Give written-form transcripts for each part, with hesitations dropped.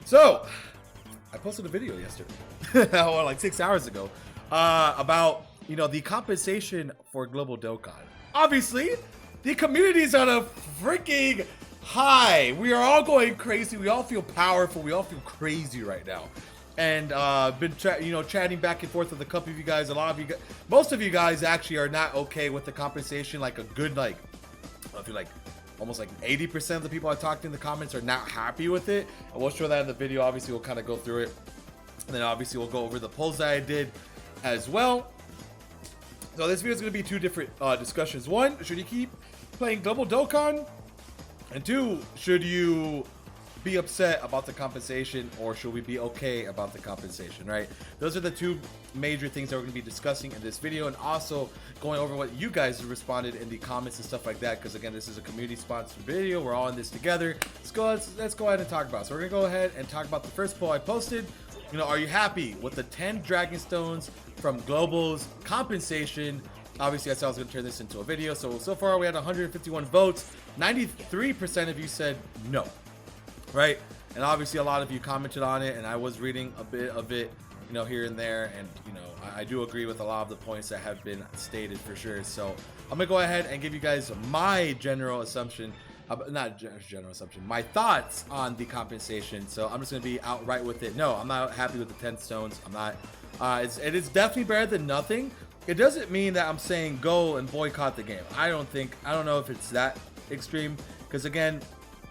So, I posted a video yesterday, or like 6 hours ago, about the compensation for global Dokkan. Obviously, the community is on a freaking high. We are all going crazy. We all feel powerful. We all feel crazy right now. And been chatting back and forth with a couple of you guys. A lot of you guys, most of you guys actually are not okay with the compensation. Like a good I feel like almost like 80% of the people I talked to in the comments are not happy with it. And we'll show that in the video. Obviously, we'll kind of go through it. And then obviously we'll go over the polls that I did as well. So this video is going to be two different discussions. One, should you keep playing Global Dokkan? And two, should you be upset about the compensation, or should we be okay about the compensation, right? Those are the two major things that we're going to be discussing in this video, and also going over what you guys responded in the comments and stuff like that, because again, this is a community sponsored video. We're all in this together. Let's go ahead and talk about it. So we're going to go ahead and talk about the first poll I posted. Are you happy with the 10 Dragon Stones from Global's compensation? Obviously, I said I was going to turn this into a video. So far we had 151 votes. 93% of you said no, right? And obviously a lot of you commented on it, and I was reading a bit of it, here and there. And, I do agree with a lot of the points that have been stated for sure. So I'm going to go ahead and give you guys my general assumption. Not general assumption, my thoughts on the compensation. So I'm just going to be outright with it. No, I'm not happy with the 10 stones. I'm not. It is definitely better than nothing. It doesn't mean that I'm saying go and boycott the game. I don't know if it's that extreme, because again,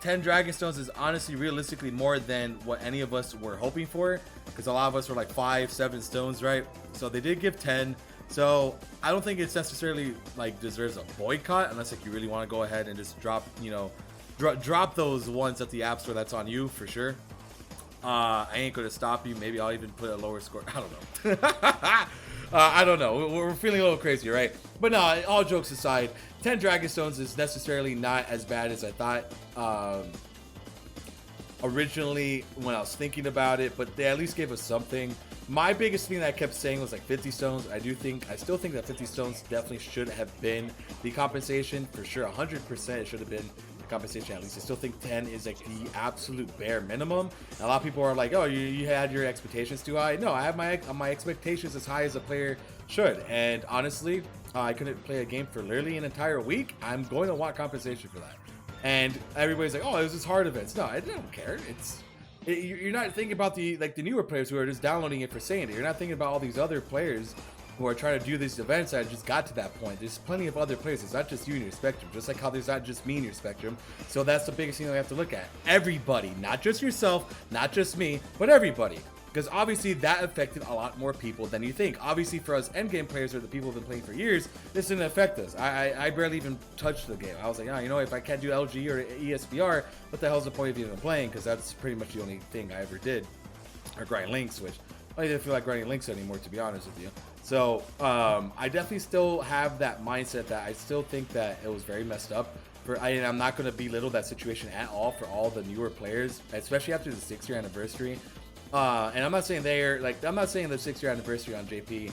10 Dragon Stones is honestly realistically more than what any of us were hoping for, because a lot of us were like 5-7 stones, right? So they did give 10. So I don't think it's necessarily deserves a boycott, unless you really want to go ahead and just drop drop those ones at the app store. That's on you for sure. I ain't gonna stop you. Maybe I'll even put a lower score. I don't know. I don't know. We're feeling a little crazy, right? But no, all jokes aside, 10 Dragon Stones is necessarily not as bad as I thought originally when I was thinking about it, but they at least gave us something. My biggest thing that I kept saying was 50 stones. I still think that 50 stones definitely should have been the compensation for sure. 100% it should have been the compensation at least. I still think 10 is the absolute bare minimum. And a lot of people are like, oh, you had your expectations too high. No, I have my expectations as high as a player should. And honestly, I couldn't play a game for literally an entire week. I'm going to want compensation for that. And everybody's like, oh, it was just hard events. No, I don't care. You're not thinking about the newer players who are just downloading it for saying it. You're not thinking about all these other players who are trying to do these events that just got to that point. There's plenty of other players. It's not just you in your spectrum, just like how there's not just me in your spectrum. So that's the biggest thing that we have to look at. Everybody, not just yourself, not just me, but everybody. Because obviously that affected a lot more people than you think. Obviously for us endgame players, or the people who've been playing for years, this didn't affect us. I barely even touched the game. I was like, oh, if I can't do LG or ESBR, what the hell's the point of even playing? Because that's pretty much the only thing I ever did. Or grind links, which I didn't feel like grinding links anymore, to be honest with you. So I definitely still have that mindset that I still think that it was very messed up. I'm not going to belittle that situation at all for all the newer players, especially after the 6-year anniversary. And I'm not saying I'm not saying the 6-year anniversary on JP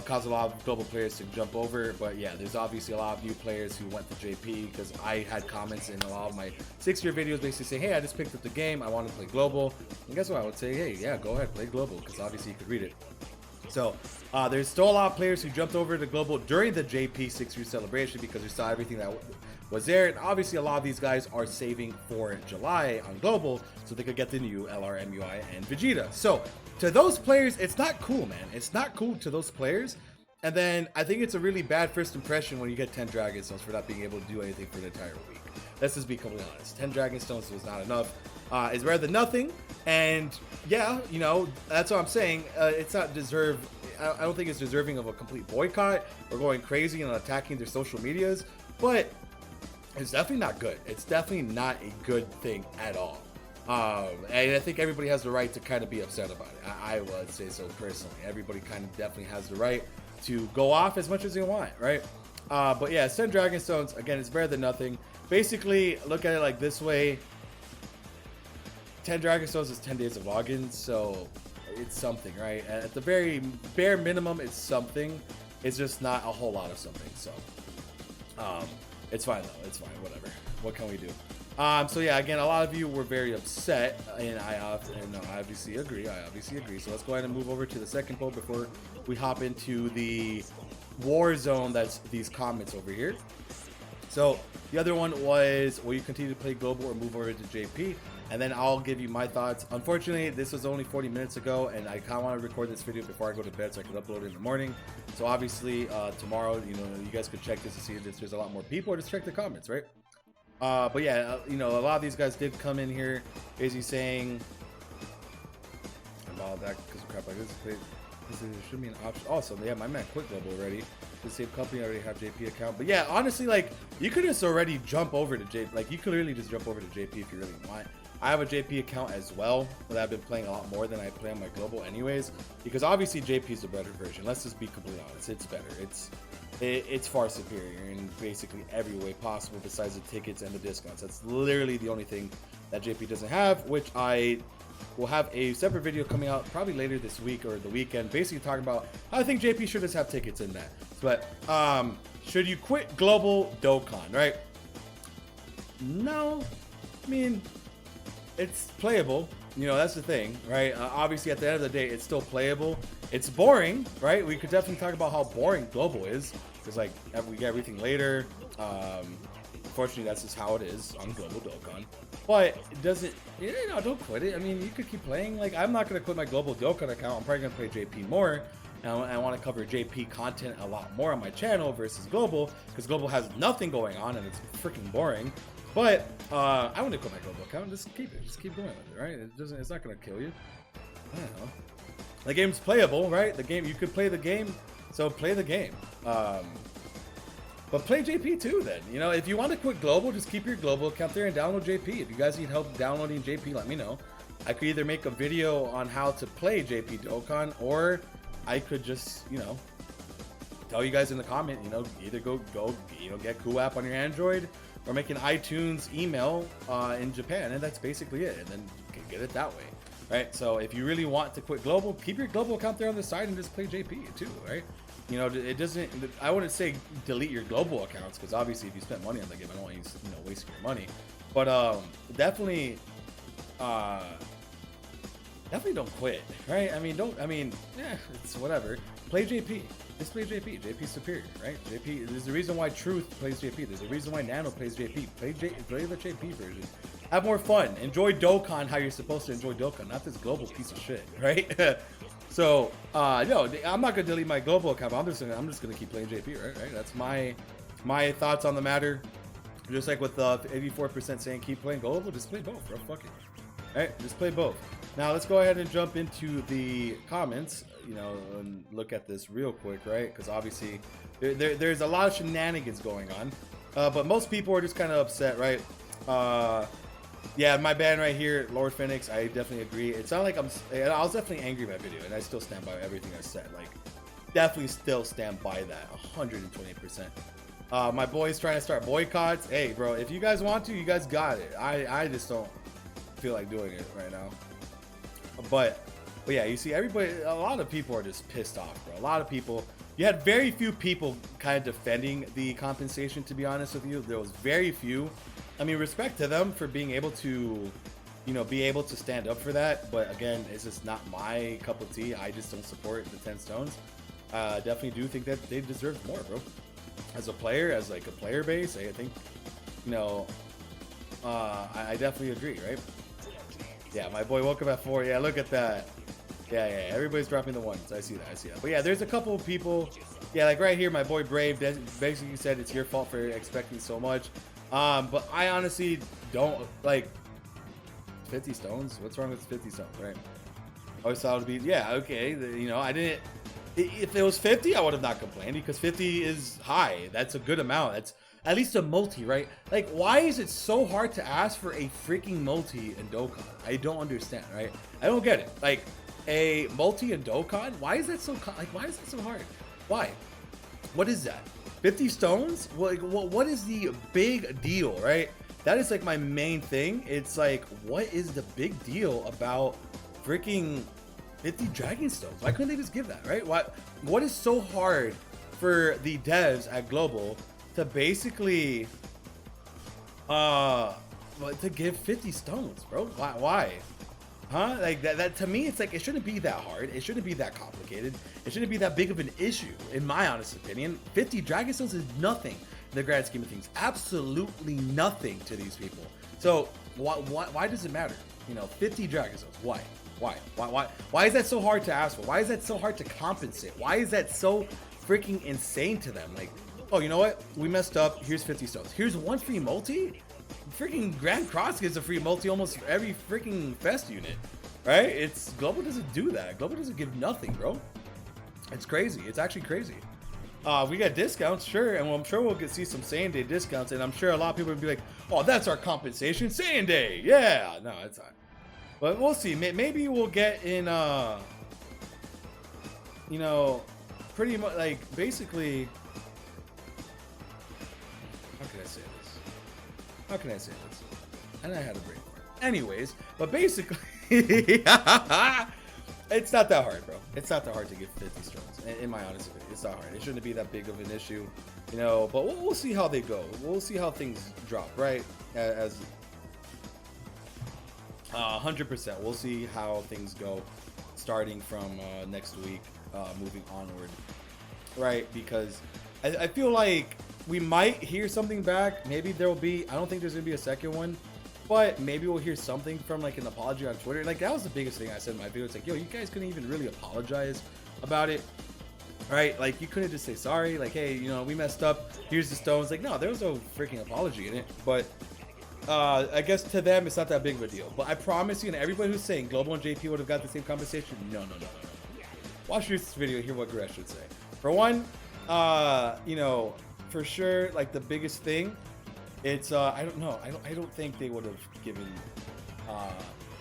caused a lot of global players to jump over, but yeah, there's obviously a lot of new players who went to JP, because I had comments in a lot of my 6-year videos basically saying, hey, I just picked up the game, I want to play global. And guess what? I would say, hey, yeah, go ahead, play global, because obviously you could read it. So there's still a lot of players who jumped over to global during the JP 6-year celebration, because they saw everything that was there. And obviously a lot of these guys are saving for July on global so they could get the new LR, MUI, and Vegeta. So to those players, it's not cool, man. It's not cool to those players. And then I think it's a really bad first impression when you get 10 Dragon Stones for not being able to do anything for the entire week. Let's just be completely honest. 10 Dragon Stones was not enough. It's better than nothing. And yeah, that's what I'm saying. It's not deserved. I don't think it's deserving of a complete boycott or going crazy and attacking their social medias, but it's definitely not good. It's definitely not a good thing at all. And I think everybody has the right to kind of be upset about it. I would say so personally. Everybody kind of definitely has the right to go off as much as they want, right? But yeah, 10 Dragon Stones, again, it's better than nothing. Basically, look at it like this way. 10 Dragon Stones is 10 days of logins, so it's something, right? At the very bare minimum, it's something. It's just not a whole lot of something, so it's fine though. It's fine, whatever. What can we do? So yeah, again, a lot of you were very upset, and I obviously agree. So let's go ahead and move over to the second poll before we hop into the war zone. That's these comments over here. So the other one was, will you continue to play global or move over to JP? And then I'll give you my thoughts. Unfortunately, this was only 40 minutes ago, and I kind of want to record this video before I go to bed so I can upload it in the morning. So obviously, tomorrow, you know, you guys could check this to see if there's a lot more people, or just check the comments, right? But yeah, you know, a lot of these guys did come in here. Is he saying I'm all that because of crap like this? This should be an option. Also, yeah, my man quit global already. The same company already have JP account. But yeah, honestly, like you could just already jump over to JP. Like you could really just jump over to JP if you really want. I have a JP account as well, but I've been playing a lot more than I play on my global anyways, because obviously JP is a better version. Let's just be completely honest. It's better. It's far superior in basically every way possible besides the tickets and the discounts. That's literally the only thing that JP doesn't have, which I will have a separate video coming out probably later this week or the weekend, basically talking about how I think JP should just have tickets in that. But should you quit global Dokkan, right? No, I mean, it's playable, you know, that's the thing, right? Obviously at the end of the day, it's still playable. It's boring, right? We could definitely talk about how boring global is, because like we get everything later. Unfortunately, that's just how it is on global Dokkan. But it doesn't, you know, don't quit it. I mean, you could keep playing. Like, I'm not going to quit my global Dokkan account. I'm probably going to play JP more. And I want to cover JP content a lot more on my channel versus global, because global has nothing going on and it's freaking boring. But I want to quit my global account. Just keep it. Just keep going with it, right? It's not going to kill you. I don't know. The game's playable, right? The game, you could play the game, so play the game. But play JP too then. You know, if you want to quit global, just keep your global account there and download JP. If you guys need help downloading JP, let me know. I could either make a video on how to play JP Dokkan, or I could just, you know, tell you guys in the comment, you know, either go, you know, get Cool App on your Android, or make an iTunes email in Japan, and that's basically it. And then you can get it that way, right? So if you really want to quit global, keep your global account there on the side and just play JP too, right? You know, it doesn't, I wouldn't say delete your global accounts, because obviously if you spent money on the game, I don't want you, you know, wasting your money. But definitely don't quit, right? Yeah, it's whatever. Play JP. Just play JP. JP's superior, right? JP, there's a reason why Truth plays JP. There's a reason why Nano plays JP. Play the JP version. Have more fun. Enjoy Dokkan how you're supposed to enjoy Dokkan, not this global piece of shit, right? So, no, I'm not gonna delete my global account. I'm just gonna keep playing JP, right? That's my thoughts on the matter. Just like with the 84% saying keep playing global, just play both, bro. Fuck it. All right, just play both. Now let's go ahead and jump into the comments, you know, and look at this real quick, right? Because obviously there's a lot of shenanigans going on, but most people are just kind of upset, right? Yeah, my band right here, Lord Phoenix, I definitely agree. It's not like I was definitely angry about video, and I still stand by everything I said. Like, definitely still stand by that 120%. My boy's trying to start boycotts. Hey, bro, if you guys want to, you guys got it. I just don't feel like doing it right now. But yeah, you see, everybody, a lot of people are just pissed off, bro. A lot of people. You had very few people kind of defending the compensation, to be honest with you. There was very few. I mean, respect to them for being able to, you know, be able to stand up for that. But again, it's just not my cup of tea. I just don't support the 10 Stones. Definitely do think that they deserve more, bro. As a player, as like a player base, I think, you know, I definitely agree, right? Yeah, my boy woke up at 4. Yeah, look at that. Yeah, everybody's dropping the ones. I see that. But yeah, there's a couple of people. Yeah, like right here, my boy Brave basically said it's your fault for expecting so much. But I honestly don't like 50 stones. What's wrong with 50 stones, right? I always thought it would be, yeah, okay. You know, I didn't, if it was 50, I would have not complained, because 50 is high. That's a good amount. That's at least a multi, right? Like, why is it so hard to ask for a freaking multi in Dokkan? I don't understand, right? I don't get it. Like, a multi in Dokkan? Why is that so, like, why is that so hard? Why? What is that? 50 stones? Like, what is the big deal, right? That is like my main thing. It's like, what is the big deal about freaking 50 dragon stones? Why couldn't they just give that, right? What is so hard for the devs at Global to basically But to give 50 stones, bro. Why? Huh? Like that to me, it's like it shouldn't be that hard. It shouldn't be that complicated. It shouldn't be that big of an issue, in my honest opinion. 50 dragon stones is nothing in the grand scheme of things. Absolutely nothing to these people. So why does it matter? You know, 50 dragon stones. Why is that so hard to ask for? Why is that so hard to compensate? Why is that so freaking insane to them? Like, oh, you know what? We messed up. Here's 50 stones. Here's one free multi. Freaking Grand Cross gives a free multi almost every freaking fest unit, right? It's Global doesn't do that. Global doesn't give nothing, bro. It's crazy. It's actually crazy. We got discounts, sure, and I'm sure we'll see some same day discounts, and I'm sure a lot of people will be like, oh, that's our compensation, same day. Yeah, no, it's not. But we'll see. Maybe we'll get in, you know, pretty much like basically. How can I say this? How can I say this? And I had a brain fart. Anyways, but basically, it's not that hard, bro. It's not that hard to get 50 stones. In my honest opinion, it's not hard. It shouldn't be that big of an issue, you know. But we'll see how they go. We'll see how things drop, right? As 100%. We'll see how things go starting from next week, moving onward, right? Because I feel like we might hear something back. Maybe there will be. I don't think there's gonna be a second one, but maybe we'll hear something from like an apology on Twitter. Like that was the biggest thing I said in my video. It's like, yo, you guys couldn't even really apologize about it, right? Like you couldn't just say sorry. Like, hey, you know, we messed up. Here's the stones. Like, no, there was no freaking apology in it. But I guess to them, it's not that big of a deal. But I promise you, and everybody who's saying Global and JP would have got the same compensation, no. Watch this video, hear what Gresh should say. For one, you know, for sure, like the biggest thing, it's I don't know. I don't think they would have given. I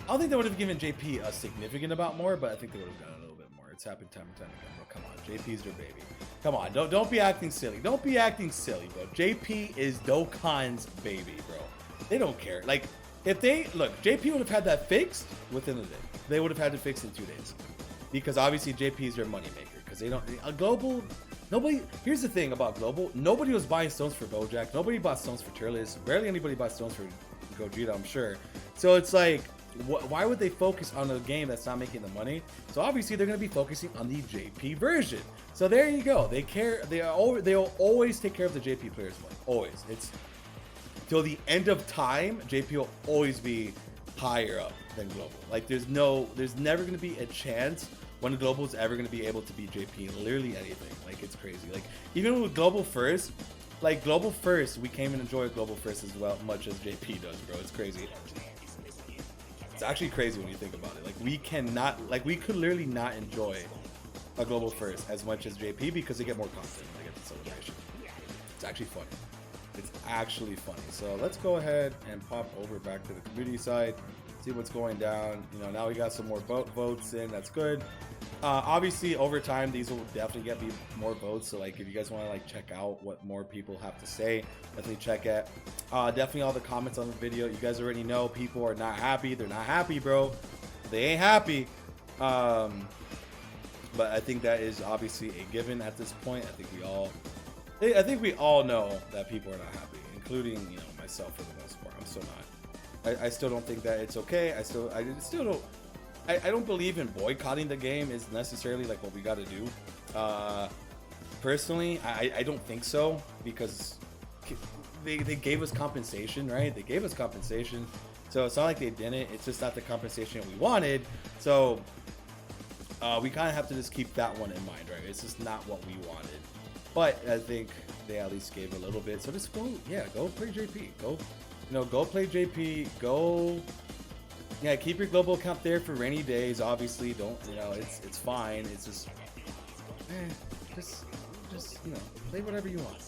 don't think they would have given JP a significant amount more, but I think they would have done a little bit more. It's happened time and time again, bro. Come on, JP's their baby. Come on, don't be acting silly. Don't be acting silly, bro. JP is Dokkan's baby, bro. They don't care. Like if they look, JP would have had that fixed within a day. They would have had to fix in 2 days, because obviously JP is their moneymaker. Because they don't a global. Nobody. Here's the thing about Global. Nobody was buying stones for Bojack. Nobody bought stones for Turles. Barely anybody bought stones for Gogeta, I'm sure. So it's like, why would they focus on a game that's not making the money? So obviously they're going to be focusing on the JP version. So there you go. They care. They'll always take care of the JP players' money. Always. It's till the end of time. JP will always be higher up than Global. Like there's never going to be a chance when Global is ever going to be able to beat JP in literally anything. Like it's crazy. Like even with Global First, like Global First, we came and enjoy Global First as well much as JP does, bro. It's crazy. It's actually crazy when you think about it. Like we could literally not enjoy a Global First as much as JP because they get more content. They get the celebration. It's actually funny. It's actually funny. So let's go ahead and pop over back to the community side. See what's going down. You know, now we got some more votes in. That's good. Obviously, over time, these will definitely get me more votes. So, like, if you guys want to like check out what more people have to say, definitely check it. Definitely all the comments on the video. You guys already know people are not happy. They're not happy, bro. They ain't happy. But I think that is obviously a given at this point. I think we all know that people are not happy, including, you know, myself for the most part. I'm still not. I still don't think that it's okay. I still don't. I don't believe in boycotting the game is necessarily like what we got to do. Personally, I don't think so, because they gave us compensation, right? They gave us compensation, so it's not like they didn't. It's just not the compensation we wanted. So we kind of have to just keep that one in mind, right? It's just not what we wanted. But I think they at least gave a little bit. So just go play JP. Go play JP. Keep your global account there for rainy days. Obviously, don't, it's fine. It's just play whatever you want.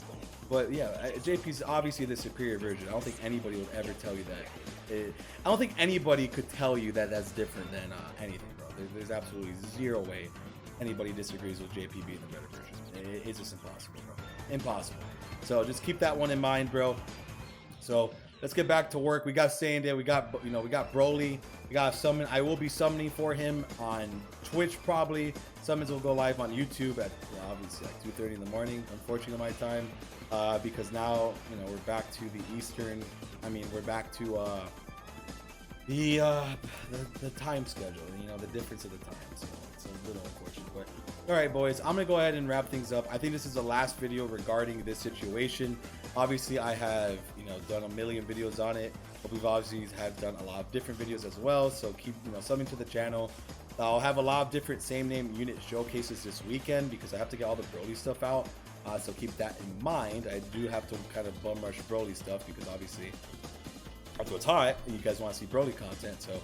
But yeah, JP's obviously the superior version. I don't think anybody would ever tell you that. I don't think anybody could tell you that that's different than anything, bro. There's absolutely zero way anybody disagrees with JP being the better version. It's just impossible, bro. Impossible. So just keep that one in mind, bro. So let's get back to work. We got Sanday, we got, you know, we got Broly, we got summon. I will be summoning for him on Twitch probably. Summons will go live on YouTube at obviously like 2:30 in the morning, unfortunately my time, because now, you know, we're back to the Eastern. I mean, we're back to the time schedule, you know, the difference of the time. So it's a little unfortunate, but all right, boys, I'm gonna go ahead and wrap things up. I think this is the last video regarding this situation. Obviously, I have, you know, done a million videos on it, but we've obviously have done a lot of different videos as well. So keep, you know, subbing to the channel. I'll have a lot of different same name unit showcases this weekend because I have to get all the Broly stuff out. So keep that in mind. I do have to kind of bum rush Broly stuff because obviously after it's hot, you guys want to see Broly content. So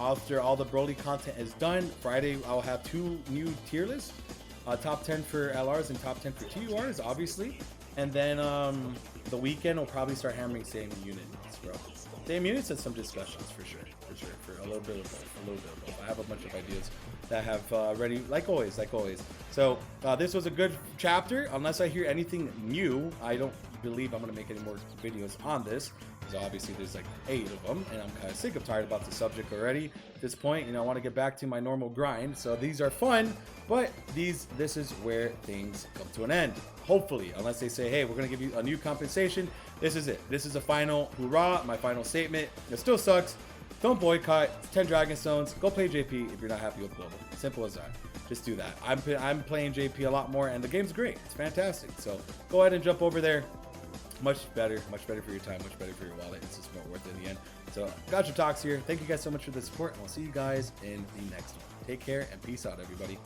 after all the Broly content is done, Friday I'll have 2 new tier lists, top 10 for LRs and top 10 for TURs, obviously. And then the weekend we'll probably start hammering same units, bro. Same units and some discussions for sure, for a little bit of both, I have a bunch of ideas that I have ready, like always. So this was a good chapter. Unless I hear anything new, I don't believe I'm gonna make any more videos on this. So obviously there's like 8 of them, and I'm kind of sick of tired about the subject already. At this point, you know, I want to get back to my normal grind. So these are fun, but this is where things come to an end. Hopefully, unless they say, hey, we're gonna give you a new compensation. This is it. This is a final hoorah, my final statement. It still sucks. Don't boycott. It's 10 Dragon Stones. Go play JP if you're not happy with Global. Simple as that. Just do that. I'm playing JP a lot more, and the game's great. It's fantastic. So go ahead and jump over there. Much better for your time, much better for your wallet. It's just more worth it in the end. So Gotcha Talks here. Thank you guys so much for the support, and we'll see you guys in the next one. Take care and peace out, everybody.